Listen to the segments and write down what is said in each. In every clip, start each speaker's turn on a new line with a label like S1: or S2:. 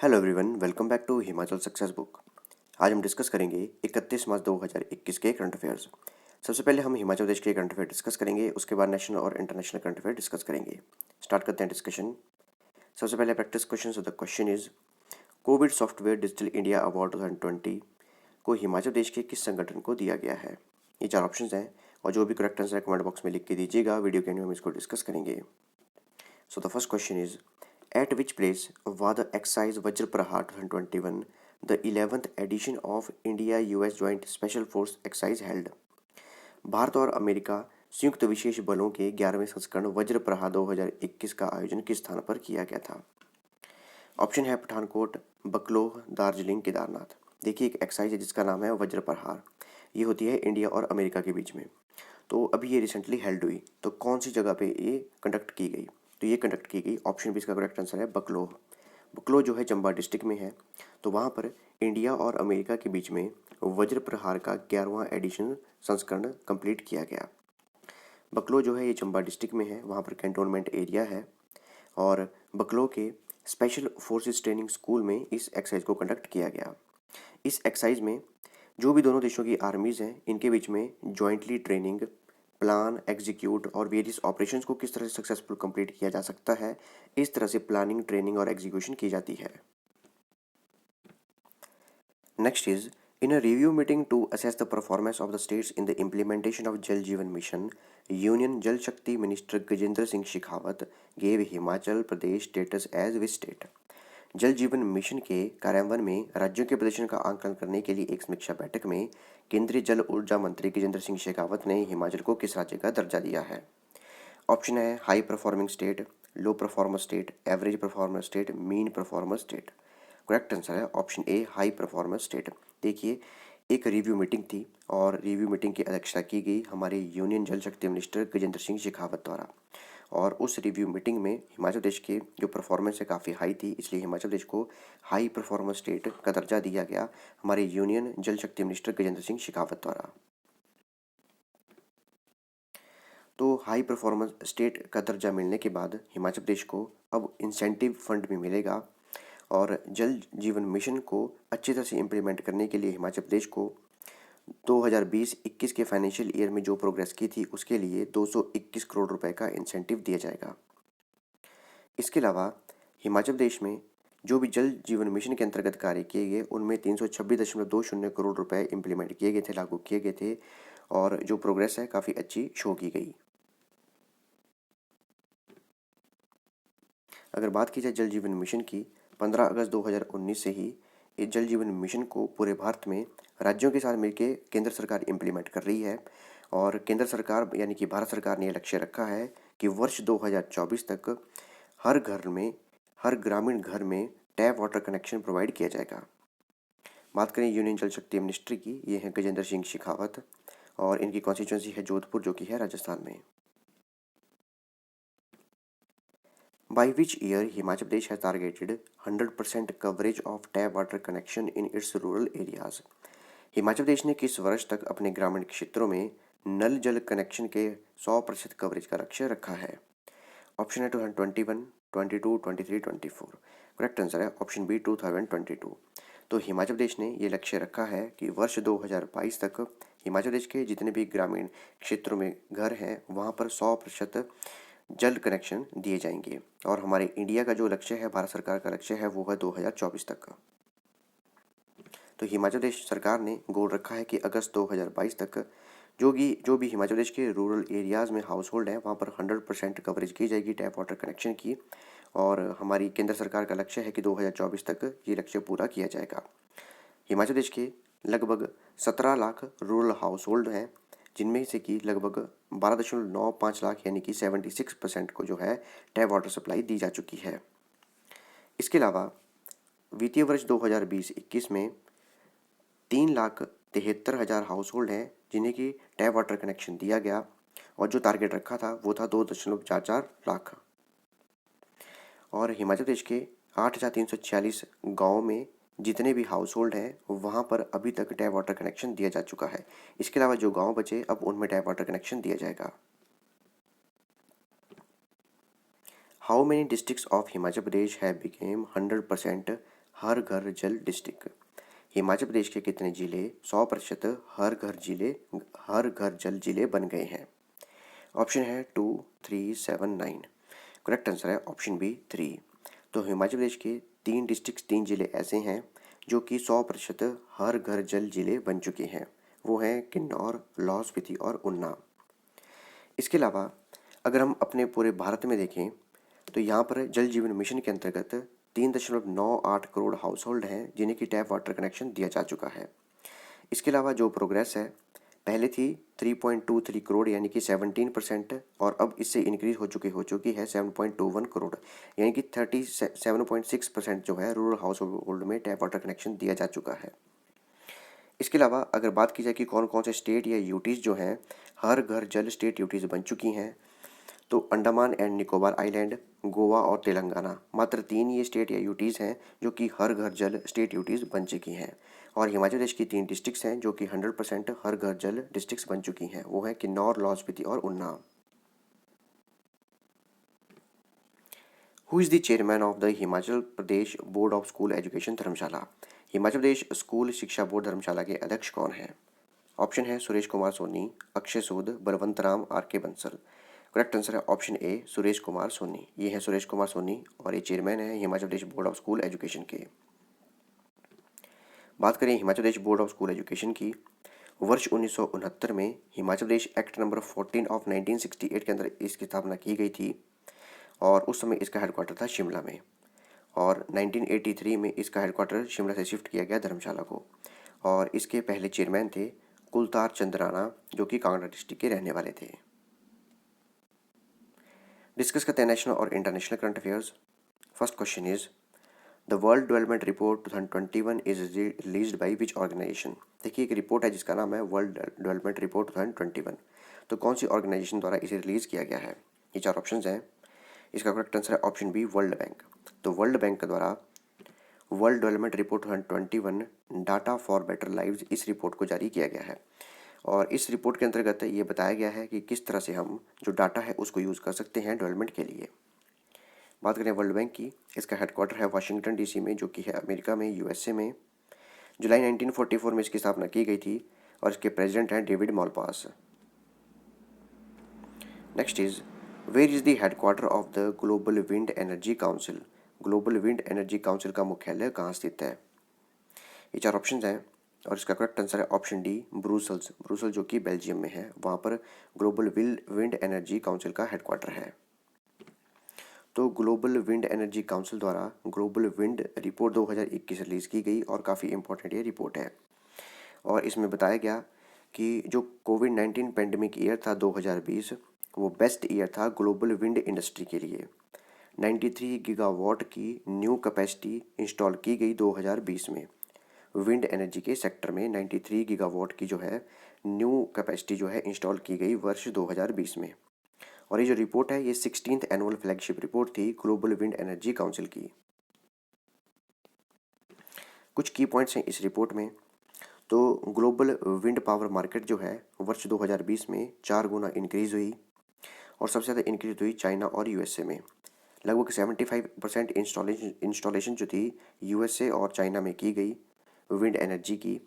S1: Hello everyone, welcome back to Himachal success book. आज हम discuss करेंगे 31 मार्च 2021 के करंट अफेयर्स। सबसे पहले हम हिमाचल प्रदेश के करंट अफेयर डिस्कस करेंगे, उसके बाद नेशनल और इंटरनेशनल करंट अफेयर डिस्कस करेंगे। स्टार्ट करते हैं डिस्कशन। सबसे पहले practice question. The question is Covid software digital India award 2020 को हिमाचल प्रदेश के किस संगठन को दिया गया है। ये 4 ऑप्शन हैं और जो भी करेक्ट आंसर है कमेंट बॉक्स में लिख के दीजिएगा। वीडियो के एंड में हम इसको डिस्कस करेंगे। So the first question is at which place was the exercise Vajra Prahar 2021, the 11th edition of India-US Joint Special Force Exercise held? Bharat और अमेरिका संयुक्त विशेष बलों के 11वें संस्करण वज्र प्रहार 2021 का आयोजन किस स्थान पर किया गया था। ऑप्शन है पठानकोट, बकलोह, दार्जिलिंग, केदारनाथ। देखिए, एक एक्सरसाइज है जिसका नाम है वज्र प्रहार। ये होती है इंडिया और अमेरिका के बीच में। तो अभी ये रिसेंटली हेल्ड हुई, तो कौन सी जगह पे ये कंडक्ट की गई? तो ये कंडक्ट की गई, ऑप्शन बी इसका करेक्ट आंसर है बकलोह। बकलोह जो है चंबा डिस्ट्रिक्ट में है। तो वहाँ पर इंडिया और अमेरिका के बीच में वज्र प्रहार का 11वां एडिशन संस्करण कंप्लीट किया गया। बकलोह जो है ये चंबा डिस्ट्रिक्ट में है, वहाँ पर कैंटोनमेंट एरिया है। और बकलोह के स्पेशल फोर्सेस ट्रेनिंग स्कूल में इस एक्सरसाइज को कंडक्ट किया गया। इस एक्सरसाइज में जो भी दोनों देशों की आर्मीज़ हैं, इनके बीच में जॉइंटली ट्रेनिंग, प्लान, एग्जीक्यूट और वेरियस ऑपरेशंस को किस तरह से सक्सेसफुल कंप्लीट किया जा सकता है, इस तरह से प्लानिंग, ट्रेनिंग और एग्जीक्यूशन की जाती है। Next is in a review meeting to assess the performance of the states in the implementation of Jal Jeevan mission, union Jal Shakti minister Gajendra Singh Shekhawat gave Himachal Pradesh status as which state. Jal Jeevan mission के कार्यान्वयन में राज्यों के प्रदर्शन का आंकलन करने के लिए एक समीक्षा बैठक में केंद्रीय जल ऊर्जा मंत्री गजेंद्र सिंह शेखावत ने हिमाचल को किस राज्य का दर्जा दिया है। ऑप्शन है high performing state, low performer state, average performer state, mean performer state. Correct answer है option A, high performer state. देखिए, एक रिव्यू मीटिंग थी और रिव्यू मीटिंग की अध्यक्षता की गई हमारे यूनियन जल शक्ति मिनिस्टर गजेंद्र सिंह शेखावत द्वारा। और उस रिव्यू मीटिंग में हिमाचल प्रदेश की जो परफॉर्मेंस है काफ़ी हाई थी, इसलिए हिमाचल प्रदेश को हाई परफॉर्मेंस स्टेट का दर्जा दिया गया हमारे यूनियन जल शक्ति मिनिस्टर गजेंद्र सिंह शेखावत द्वारा। तो हाई परफॉर्मेंस स्टेट का दर्जा मिलने के बाद हिमाचल प्रदेश को अब इंसेंटिव फंड भी मिलेगा और जल जीवन मिशन को अच्छी तरह से इम्प्लीमेंट करने के लिए हिमाचल प्रदेश को 2020-21 के फाइनेंशियल ईयर में जो प्रोग्रेस की थी उसके लिए 221 करोड़ रुपए का इंसेंटिव दिया जाएगा। इसके अलावा हिमाचल प्रदेश में जो भी जल जीवन मिशन के अंतर्गत कार्य किए गए उनमें 326.20 करोड़ रुपए इम्प्लीमेंट किए गए थे, लागू किए गए थे और जो प्रोग्रेस है काफ़ी अच्छी शो की गई। अगर बात की जाए जल जीवन मिशन की, 15 अगस्त 2019 से ही इस जल जीवन मिशन को पूरे भारत में राज्यों के साथ मिलकर केंद्र सरकार इम्प्लीमेंट कर रही है। और केंद्र सरकार यानी कि भारत सरकार ने यह लक्ष्य रखा है कि वर्ष 2024 तक हर घर में, हर ग्रामीण घर में टैप वाटर कनेक्शन प्रोवाइड किया जाएगा। बात करें यूनियन जल शक्ति मिनिस्ट्री की, ये हैं गजेंद्र सिंह शेखावत और इनकी कॉन्स्टिट्यूंसी है जोधपुर, जो कि है राजस्थान में। By which year Himachal Pradesh has targeted 100% coverage of tap water connection in its rural areas? Himachal Pradesh ने किस वर्ष तक अपने ग्रामीण क्षेत्रों में नल जल कनेक्शन के 100% कवरेज का लक्ष्य रखा है। ऑप्शन है 2021, 22, 23, 24। करेक्ट आंसर है ऑप्शन बी 2022। तो हिमाचल प्रदेश ने ये लक्ष्य रखा है कि वर्ष 2022 तक हिमाचल प्रदेश के जितने भी ग्रामीण क्षेत्रों में घर हैं वहाँ पर 100% जल कनेक्शन दिए जाएंगे। और हमारे इंडिया का जो लक्ष्य है, भारत सरकार का लक्ष्य है, वो है 2024 तक का। तो हिमाचल प्रदेश सरकार ने गोल रखा है कि अगस्त 2022 तक जो भी हिमाचल प्रदेश के रूरल एरियाज़ में हाउस होल्ड है वहाँ पर 100% कवरेज की जाएगी टैप वाटर कनेक्शन की। और हमारी केंद्र सरकार का लक्ष्य है कि 2024 तक ये लक्ष्य पूरा किया जाएगा। हिमाचल प्रदेश के लगभग 17 लाख रूरल हाउस होल्ड हैं, जिनमें से कि लगभग 12.95 लाख यानी कि 76% को जो है टैप वाटर सप्लाई दी जा चुकी है। इसके अलावा वित्तीय वर्ष 2020-21 में 3,73,000 हाउस होल्ड हैं जिन्हें कि टैप वाटर कनेक्शन दिया गया और जो टारगेट रखा था वो था 2.44 लाख। और हिमाचल प्रदेश के 8,346 गाँव में जितने भी हाउस होल्ड हैं वहाँ पर अभी तक टैप वाटर कनेक्शन दिया जा चुका है। इसके अलावा जो गांव बचे अब उनमें टैप वाटर कनेक्शन दिया जाएगा। How many districts of Himachal Pradesh have became 100% हर घर जल डिस्ट्रिक्ट। हिमाचल प्रदेश के कितने जिले 100% हर घर जल जिले बन गए हैं? ऑप्शन है 2, 3, 7, 9। करेक्ट आंसर है ऑप्शन बी 3। तो हिमाचल प्रदेश के 3 डिस्ट्रिक्ट 3 जिले ऐसे हैं जो कि 100% हर घर जल जिले बन चुके हैं। वो हैं किन्नौर, लाहौल स्पीति और ऊना। इसके अलावा अगर हम अपने पूरे भारत में देखें तो यहाँ पर जल जीवन मिशन के अंतर्गत 3.98 करोड़ हाउस होल्ड हैं जिन्हें कि टैप वाटर कनेक्शन दिया जा चुका है। इसके अलावा जो प्रोग्रेस है पहले थी 3.23 करोड़ यानी कि 17%, और अब इससे इंक्रीज हो चुकी है 7.21 करोड़ यानी कि 37.6% जो है रूरल हाउस होल्ड में टैप वाटर कनेक्शन दिया जा चुका है। इसके अलावा अगर बात की जाए कि कौन कौन से स्टेट या यूटीज़ जो हैं हर घर जल स्टेट यूटीज़ बन चुकी हैं, तो अंडमान एंड निकोबार आइलैंड, गोवा और तेलंगाना, मात्र 3 ये स्टेट या यूटीज़ हैं जो कि हर घर जल स्टेट यूटीज़ बन चुकी हैं। और हिमाचल प्रदेश की 3 डिस्ट्रिक्ट्स हैं जो कि 100% हर घर जल डिस्ट्रिक्ट्स बन चुकी हैं। वो हैं किन्नौर, लाहौल स्पीति और Una. Who is the chairman of the Himachal Pradesh board of school education Dharamshala? Himachal Pradesh school शिक्षा बोर्ड धर्मशाला के अध्यक्ष कौन हैं? ऑप्शन है सुरेश कुमार सोनी, अक्षय सूद, बलवंत राम, आर के बंसल। करेक्ट आंसर है ऑप्शन ए सुरेश कुमार सोनी। ये है सुरेश कुमार सोनी और ये चेयरमैन है Himachal Pradesh board of school education के। बात करें Himachal Pradesh board of school education की, वर्ष 1969 में Himachal Pradesh act number 14 of 1968 के अंदर इसकी स्थापना की गई थी और उस समय इसका हेडक्वार्टर था शिमला में, और 1983 में इसका हेडक्वार्टर शिमला से शिफ्ट किया गया धर्मशाला को। और इसके पहले चेयरमैन थे कुलतार चंद राणा जो कि कांगड़ा डिस्ट्रिक्ट के रहने वाले थे। डिस्कस करते हैं नेशनल और international current affairs. First question is the world development report 2021 is released by which organization? देखिए एक रिपोर्ट है जिसका नाम है वर्ल्ड डेवलपमेंट रिपोर्ट 2021। तो कौन सी ऑर्गेनाइजेशन द्वारा इसे रिलीज किया गया है? ये 4 ऑप्शंस हैं। इसका करेक्ट आंसर है ऑप्शन बी वर्ल्ड बैंक। तो वर्ल्ड बैंक के द्वारा world development report 2021 data for better lives इस रिपोर्ट को जारी किया गया है। और इस रिपोर्ट के अंतर्गत ये बताया गया है कि किस तरह से हम जो डाटा है उसको यूज़ कर सकते हैं डेवलपमेंट के लिए। बात करें वर्ल्ड बैंक की, इसका हेडक्वार्टर है वाशिंगटन डीसी में जो कि है अमेरिका में, यूएसए में। जुलाई 1944 में इसकी स्थापना की गई थी और इसके प्रेसिडेंट हैं David Malpass. Next is where is the headquarter of the global wind energy council? Global wind energy council का मुख्यालय कहाँ स्थित है? ये 4 ऑप्शन हैं और इसका करेक्ट आंसर है ऑप्शन डी ब्रुसेल जो कि बेल्जियम में है। वहाँ पर ग्लोबल विंड एनर्जी काउंसिल का हेडक्वार्टर है। तो ग्लोबल विंड एनर्जी काउंसिल द्वारा ग्लोबल विंड रिपोर्ट 2021 रिलीज़ की गई और काफ़ी इंपॉर्टेंट ये रिपोर्ट है। और इसमें बताया गया कि जो कोविड-19 पेंडेमिक ईयर था 2020 वो बेस्ट ईयर था ग्लोबल विंड इंडस्ट्री के लिए। 93 गीगावाट की न्यू कैपेसिटी इंस्टॉल की गई 2020 में। विंड एनर्जी के सेक्टर में 93 गीगावाट की जो है न्यू कैपेसिटी जो है इंस्टॉल की गई वर्ष 2020 में। और ये जो रिपोर्ट है ये 16th एनुअल फ्लैगशिप रिपोर्ट थी ग्लोबल विंड एनर्जी काउंसिल की। कुछ की पॉइंट्स हैं इस रिपोर्ट में। तो ग्लोबल विंड पावर मार्केट जो है वर्ष 2020 में 4 गुना इंक्रीज़ हुई और सबसे ज़्यादा इंक्रीज हुई चाइना और यूएसए में। लगभग 75% इंस्टॉलेशन जो थी यूएसए और चाइना में की गई विंड एनर्जी की।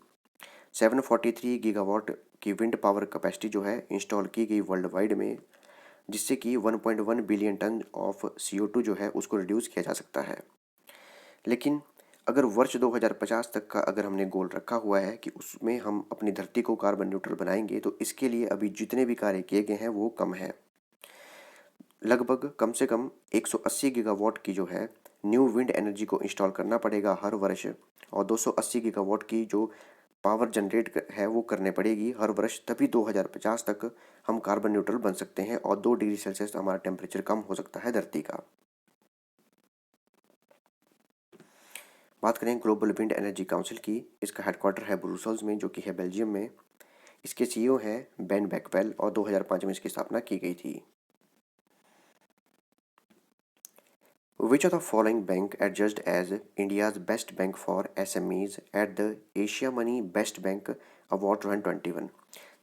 S1: 743 गीगावाट की विंड पावर कैपेसिटी जो है इंस्टॉल की गई वर्ल्ड वाइड में, जिससे कि 1.1 बिलियन टन ऑफ CO2 जो है उसको रिड्यूस किया जा सकता है। लेकिन अगर वर्ष 2050 तक का अगर हमने गोल रखा हुआ है कि उसमें हम अपनी धरती को कार्बन न्यूट्रल बनाएंगे, तो इसके लिए अभी जितने भी कार्य किए गए हैं वो कम है। लगभग कम से कम 180 गीगावाट की जो है न्यू विंड एनर्जी को इंस्टॉल करना पड़ेगा हर वर्ष, और 280 गीगावाट की जो पावर जनरेट है वो करने पड़ेगी हर वर्ष, तभी 2050 तक हम कार्बन न्यूट्रल बन सकते हैं और 2 डिग्री सेल्सियस हमारा टेम्परेचर कम हो सकता है धरती का। बात करें ग्लोबल विंड एनर्जी काउंसिल की, इसका हेडक्वार्टर है ब्रुसेल्स में जो कि है बेल्जियम में। इसके CEO हैं बेन बैकवेल और 2005 में इसकी स्थापना की गई थी। Which of the following bank adjudged as India's best bank for SMEs at the Asia Money Best Bank Award 2021?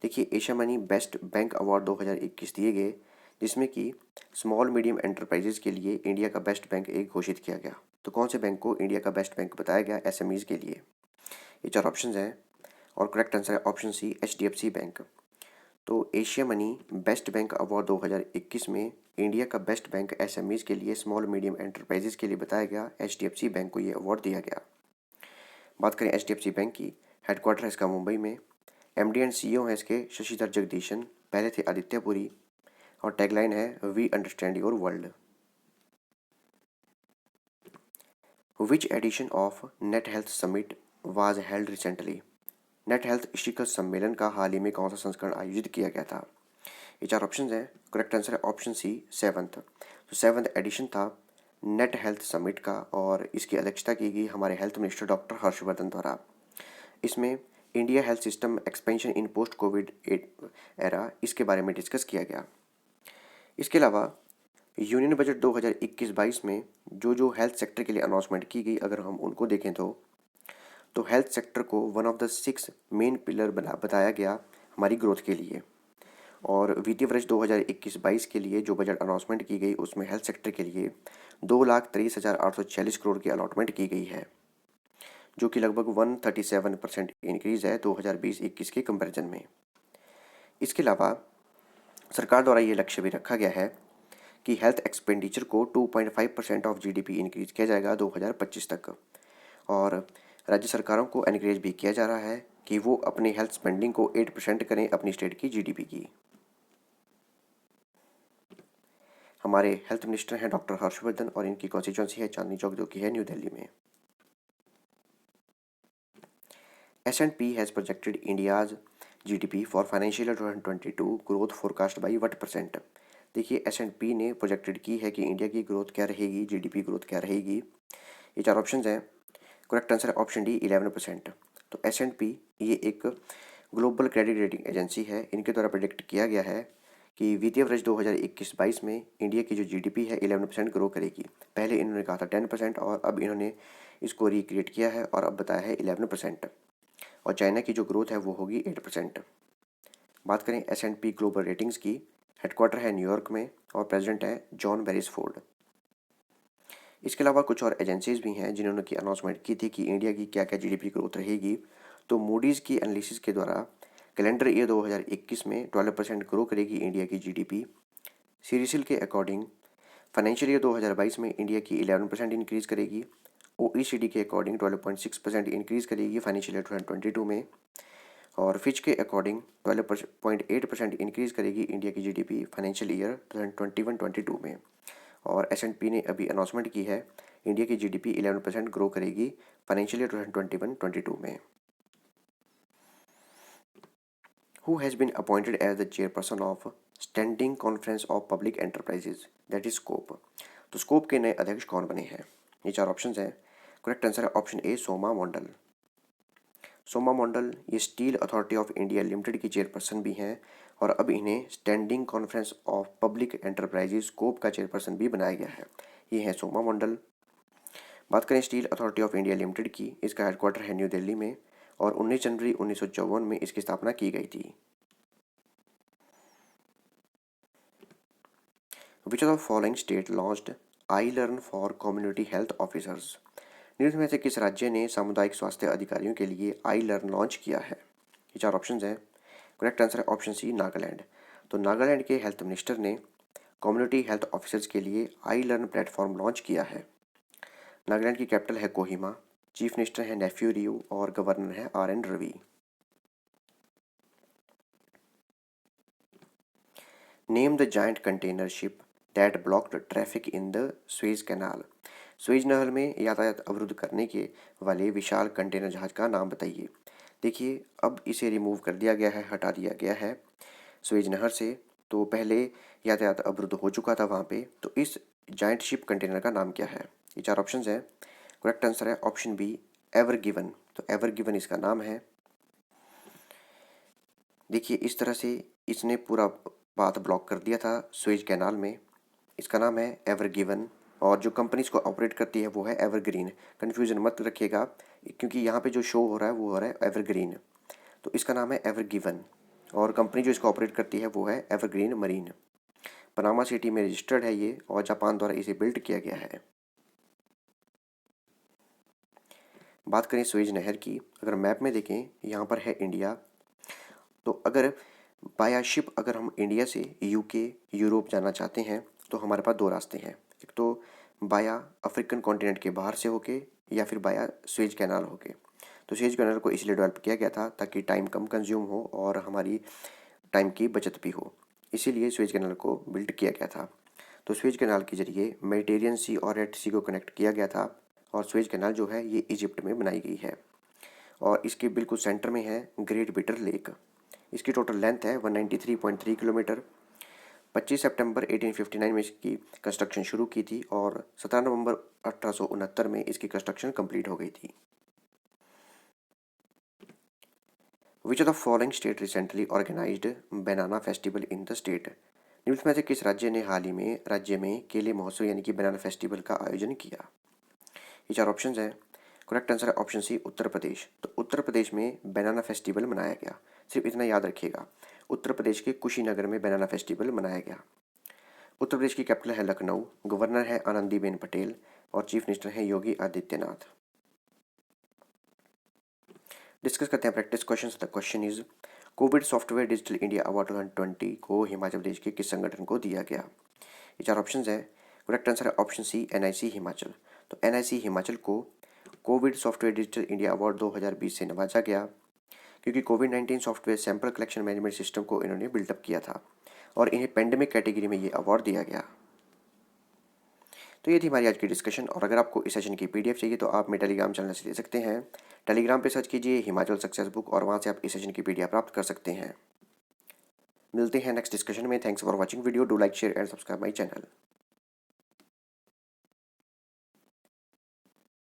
S1: देखिए Asia money best bank award 2021 दिए गए जिसमें कि स्मॉल मीडियम एंटरप्राइजेज के लिए इंडिया का बेस्ट बैंक एक घोषित किया गया। तो कौन से बैंक को इंडिया का बेस्ट बैंक बताया गया एसएमईज के लिए? ये 4 ऑप्शन हैं और करेक्ट आंसर है ऑप्शन सी, एचडीएफसी बैंक। तो Asia money best bank award 2021 में इंडिया का बेस्ट बैंक एसएमईज के लिए, स्मॉल मीडियम एंटरप्राइजेज के लिए बताया गया। एचडीएफसी बैंक को ये अवार्ड दिया गया। बात करें एचडीएफसी बैंक की, हेडक्वार्टर है इसका मुंबई में। एमडी एंड सीईओ हैं इसके शशिधर जगदीशन, पहले थे आदित्य पुरी, और टैगलाइन है we understand your world. Which edition of net health summit was held recently? Net health शिखर सम्मेलन का हाल ही में कौन सा संस्करण आयोजित किया गया था? ये 4 ऑप्शन हैं। करेक्ट आंसर है ऑप्शन सी, 7th। तो 7th एडिशन था नेट हेल्थ समिट का, और इसकी अध्यक्षता की गई हमारे हेल्थ मिनिस्टर डॉक्टर हर्षवर्धन द्वारा। इसमें India health system expansion in post Covid era, इसके बारे में डिस्कस किया गया। इसके अलावा यूनियन बजट 2021-22 में जो हेल्थ सेक्टर के लिए अनाउंसमेंट की गई, अगर हम उनको देखें तो हेल्थ सेक्टर को one of the 6 main pillar बताया गया हमारी ग्रोथ के लिए। और वित्तीय वर्ष 2021-22 के लिए जो बजट अनाउंसमेंट की गई, उसमें हेल्थ सेक्टर के लिए 2,23,846 करोड़ की अलॉटमेंट की गई है, जो कि लगभग 137% इंक्रीज़ है 2020-21 के कंपैरिजन में। इसके अलावा सरकार द्वारा ये लक्ष्य भी रखा गया है कि हेल्थ एक्सपेंडिचर को 2.5% ऑफ जीडीपी इंक्रीज किया जाएगा 2025 तक। और राज्य सरकारों को एनकरेज भी किया जा रहा है कि वो अपने हेल्थ स्पेंडिंग को 8% करें अपनी स्टेट की जीडीपी की। हमारे हेल्थ मिनिस्टर हैं डॉक्टर हर्षवर्धन, और इनकी कॉन्स्टिट्यूंसी है चांदनी चौक, जो कि है न्यू दिल्ली में। S&P has projected India's GDP for financial year 2022 growth forecast by what percent? देखिए, S&P ने प्रोजेक्टेड की है कि इंडिया की ग्रोथ क्या रहेगी, जीडीपी ग्रोथ क्या रहेगी। ये 4 ऑप्शन हैं। करेक्ट आंसर है ऑप्शन डी, 11%। तो S&P ये एक ग्लोबल क्रेडिट रेटिंग एजेंसी है। इनके द्वारा प्रेडिक्ट किया गया है कि वित्तीय वर्ष 2021-22 में इंडिया की जो जीडीपी है 11% ग्रो करेगी। पहले इन्होंने कहा था 10%, और अब इन्होंने इसको रिक्रिएट किया है और अब बताया है 11%। और चाइना की जो ग्रोथ है वो होगी 8%। बात करें S&P ग्लोबल रेटिंग्स की, हेडक्वार्टर है न्यूयॉर्क में और प्रेसिडेंट है जॉन बेरिसफोर्ड। इसके अलावा कुछ और एजेंसीज भी हैं जिन्होंने की अनाउंसमेंट की थी कि इंडिया की क्या क्या जीडीपी ग्रोथ रहेगी। तो मूडीज़ की एनालिसिस के द्वारा कैलेंडर ईयर 2021 में 12% ग्रो करेगी इंडिया की जीडीपी। सीरिसिल के अकॉर्डिंग फाइनेंशियल ईयर 2022 में इंडिया की 11% इंक्रीज़ करेगी। OECD के अकॉर्डिंग 12.6% इंक्रीज़ करेगी फाइनेंशियल ईयर 2022 में। और फिच के अकॉर्डिंग 12.8% इंक्रीज़ करेगी इंडिया की जीडीपी फाइनेंशियल ईयर 2021-22 में। और S&P ने अभी अनाउंसमेंट की है इंडिया की जीडीपी 11% ग्रो करेगी फाइनेंशियल ईयर 2021-22 में। Who has been appointed as the chairperson of standing conference of public enterprises, that is scope? तो स्कोप के नए अध्यक्ष कौन बने हैं? ये 4 ऑप्शन हैं। करेक्ट आंसर है ऑप्शन ए, सोमा मंडल। सोमा मंडल ये steel authority of India limited की चेयरपर्सन भी हैं, और अब इन्हें standing conference of public enterprises scope का चेयरपर्सन भी बनाया गया है। ये हैं सोमा मंडल। बात करें steel authority of India limited की, इसका हेडक्वार्टर है न्यू दिल्ली में, और 19 जनवरी 1954 में इसकी स्थापना की गई थी। Which of the following state launched I learn for community health officers? निम्न में से किस राज्य ने सामुदायिक स्वास्थ्य अधिकारियों के लिए आई लर्न लॉन्च किया है? ये 4 ऑप्शन हैं। करेक्ट आंसर है ऑप्शन सी, नागालैंड। तो नागालैंड के हेल्थ मिनिस्टर ने कम्युनिटी हेल्थ ऑफिसर्स के लिए आई लर्न प्लेटफॉर्म लॉन्च किया है। नागालैंड की कैपिटल है कोहिमा, चीफ मिनिस्टर है नेफ्यू रियो, और गवर्नर है RN Ravi. Name the giant container ship that blocked traffic in the Suez canal? Suez नहर में यातायात अवरुद्ध करने के वाले विशाल कंटेनर जहाज का नाम बताइए। देखिए, अब इसे रिमूव कर दिया गया है, हटा दिया गया है स्वेज नहर से। तो पहले यातायात अवरुद्ध हो चुका था वहाँ पे। तो इस जायंट शिप कंटेनर का नाम क्या है? ये 4 ऑप्शन हैं। करेक्ट आंसर है ऑप्शन बी, एवर गिवन। तो एवर गिवन इसका नाम है। देखिए, इस तरह से इसने पूरा पाथ ब्लॉक कर दिया था स्वेज कैनाल में। इसका नाम है एवर गिवन, और जो कंपनी इसको ऑपरेट करती है वो है एवरग्रीन। कन्फ्यूजन मत रखिएगा, क्योंकि यहाँ पे जो शो हो रहा है वो हो रहा है एवरग्रीन। तो इसका नाम है एवर गिवन, और कंपनी जो इसको ऑपरेट करती है वो है एवरग्रीन मरीन। पनामा सिटी में रजिस्टर्ड है ये और जापान द्वारा इसे बिल्ड किया गया है। बात करें सुएज नहर की, अगर मैप में देखें यहाँ पर है इंडिया। तो अगर बाया शिप अगर हम इंडिया से यूके यूरोप जाना चाहते हैं तो हमारे पास दो रास्ते हैं। एक तो बाया अफ्रीकन कॉन्टिनेंट के बाहर से होके या फिर बाया सुएज कैनाल होके। तो सुएज कैनाल को इसलिए डेवलप किया गया था ताकि टाइम कम कंज्यूम हो और हमारी टाइम की बचत भी हो, इसीलिए सुएज कैनाल को बिल्ड किया गया था। तो सुएज कैनाल के जरिए मेडिटेरियन सी और रेड सी को कनेक्ट किया गया था और सुएज कैनाल जो है ये इजिप्ट में बनाई गई है और इसके बिल्कुल सेंटर में है ग्रेट बिटर लेक। इसकी टोटल लेंथ है 193.3 किलोमीटर। 25 सितंबर 1859 में इसकी कंस्ट्रक्शन शुरू की थी और 17 नवंबर 1869 में इसकी कंस्ट्रक्शन कंप्लीट हो गई थी। Which of the following state recently organized banana festival in the state? निम्न में से किस राज्य ने हाल ही में राज्य में केले महोत्सव यानी कि बनाना फेस्टिवल का आयोजन किया? ये चार ऑप्शंस हैं। करेक्ट आंसर है ऑप्शन सी उत्तर प्रदेश। तो उत्तर प्रदेश में बनाना फेस्टिवल मनाया गया। सिर्फ इतना याद रखिएगा, उत्तर प्रदेश के कुशीनगर में बनाना फेस्टिवल मनाया गया। उत्तर प्रदेश की कैपिटल है लखनऊ, गवर्नर है आनंदीबेन पटेल और चीफ मिनिस्टर है योगी आदित्यनाथ। डिस्कस करते हैं practice question. The question is Covid software digital India award 2020 को हिमाचल प्रदेश के किस संगठन को दिया गया? ये चार ऑप्शन है। करेक्ट आंसर है ऑप्शन सी NIC हिमाचल। तो NIC हिमाचल को covid software digital India award 2020 से नवाजा गया क्योंकि कोविड-19 software sample collection management system को इन्होंने बिल्डअप किया था और इन्हें पेंडेमिक कैटेगरी में ये अवार्ड दिया गया। तो ये थी हमारी आज की डिस्कशन और अगर आपको इस सेशन की PDF चाहिए तो आप मेरे टेलीग्राम चैनल से ले सकते हैं। टेलीग्राम पे सर्च कीजिए हिमाचल सक्सेस बुक और वहाँ से आप इस सेशन की PDF प्राप्त कर सकते हैं। मिलते हैं नेक्स्ट डिस्कशन में। Thanks for watching video. Do like share and subscribe my channel.